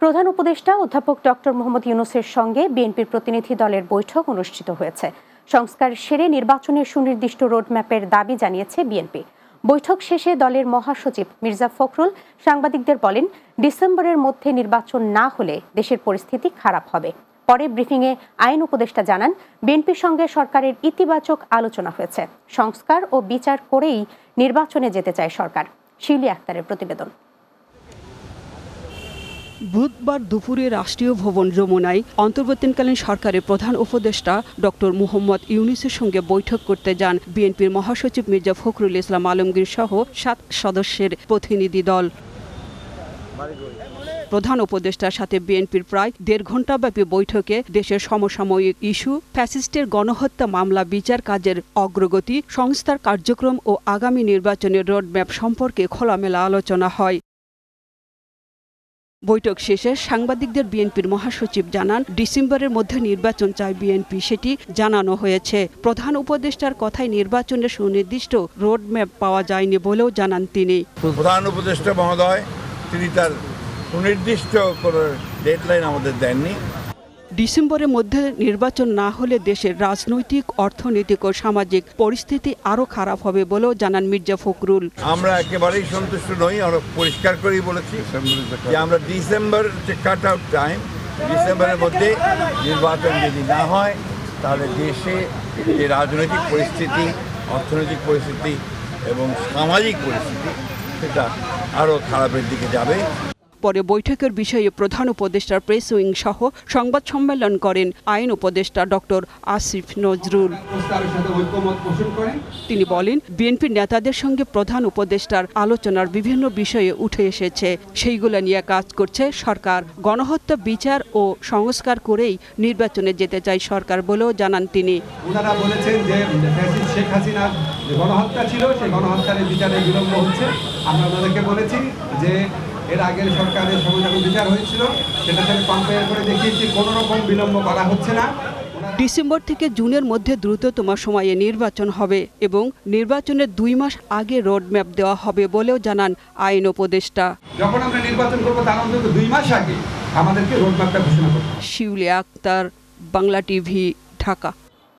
প্রধান উপদেষ্টা অধ্যাপক ডক্টর মোহাম্মদ ইউনূসের সঙ্গে বিএনপির প্রতিনিধি দলের বৈঠক অনুষ্ঠিত হয়েছে। সংস্কার সেরে নির্বাচনের সুনির্দিষ্ট রোডম্যাপের দাবি জানিয়েছে বিএনপি। বৈঠক শেষে দলের মহাসচিব মির্জা ফখরুল সাংবাদিকদের বলেন, ডিসেম্বরের মধ্যে নির্বাচন না হলে দেশের পরিস্থিতি খারাপ হবে। পরে ব্রিফিংয়ে আইন উপদেষ্টা জানান, বিএনপির সঙ্গে সরকারের ইতিবাচক আলোচনা হয়েছে। সংস্কার ও বিচার করেই নির্বাচনে যেতে চায় সরকার। শিউলি আক্তারের প্রতিবেদন। বুধবার দুপুরে রাষ্ট্রীয় ভবন যমুনায় অন্তর্বর্তীকালীন সরকারের প্রধান উপদেষ্টা ডক্টর মোহাম্মদ ইউনূসের সঙ্গে বৈঠক করতে যান বিএনপির মহাসচিব মির্জা ফখরুল ইসলাম আলমগীর সহ 7 সদস্যের প্রতিনিধি দল। প্রধান উপদেষ্টার সাথে বিএনপির প্রায় 1.5 ঘণ্টাব্যাপী বৈঠকে দেশের সমসাময়িক ইস্যু, ফ্যাসিস্টের গণহত্যা মামলা বিচার কাজের অগ্রগতি, সংস্কার কার্যক্রম ও আগামী নির্বাচনের রোডম্যাপ সম্পর্কে খোলামেলা আলোচনা হয়। বৈঠক শেষে সাংবাদিকদের বিএনপির মহাসচিব জানান, ডিসেম্বরের মধ্যে নির্বাচন চায় বিএনপি, সেটি জানানো হয়েছে। প্রধান উপদেষ্টার কথায় নির্বাচনের সুনির্দিষ্ট রোডম্যাপ পাওয়া যায়নি বলেও জানান তিনি। প্রধান উপদেষ্টা মহোদয় তিনি তার সুনির্দিষ্ট কোনো ডেডলাইন আমাদের দেননি। ডিসেম্বরের মধ্যে নির্বাচন না হলে দেশের রাজনৈতিক, অর্থনৈতিক ও সামাজিক পরিস্থিতি আরও খারাপ হবে বলেও জানান মির্জা ফখরুল। আমরা একেবারেই সন্তুষ্ট নই। আমরা পরিষ্কার করেই বলেছি যে আমরা ডিসেম্বর যে কাট আউট টাইম, ডিসেম্বরের মধ্যে নির্বাচন যদি না হয় তাহলে দেশে যে রাজনৈতিক পরিস্থিতি, অর্থনৈতিক পরিস্থিতি এবং সামাজিক পরিস্থিতি সেটা আরও খারাপের দিকে যাবে। পরে বৈঠকের বিষয়ে প্রধান উপদেষ্টার প্রেস উইং সহ সংবাদ সম্মেলন করেন আইন উপদেষ্টা ডক্টর আসিফ নজরুল। তিনি বলেন, বিএনপির নেতাদের সঙ্গে প্রধান উপদেষ্টার আলোচনার বিভিন্ন বিষয়ে উঠে এসেছে, সেইগুলো নিয়ে কাজ করছে সরকার। গণহত্যা বিচার ও সংস্কার করেই নির্বাচনে যেতে চায় সরকার বলেও জানান তিনি। ওনারা বলেছেন যে শেখ হাসিনার যে গণহত্যা ছিল সেই গণহত্যার বিচারে বিলম্ব হচ্ছে। আমরা ওনাদেরকে বলেছি যে এর আগের সরকারের সময় যখন বিচার হয়েছিল সেটাতে কম্পেয়ার করে দেখিয়েছি কোনো রকম বিলম্ব করা হচ্ছে না। ডিসেম্বর থেকে জুনের মধ্যে দ্রুততম সময়ে নির্বাচন হবে এবং নির্বাচনের 2 মাস আগে রোডম্যাপ দেওয়া হবে বলেও জানান আইন উপদেষ্টা। যখন আমরা নির্বাচন করবো তার অন্তত 2 মাস আগে আমাদেরকে রোডম্যাপটা ঘোষণা করতে হবে। শিউলি আক্তার, বাংলা টিভি, ঢাকা।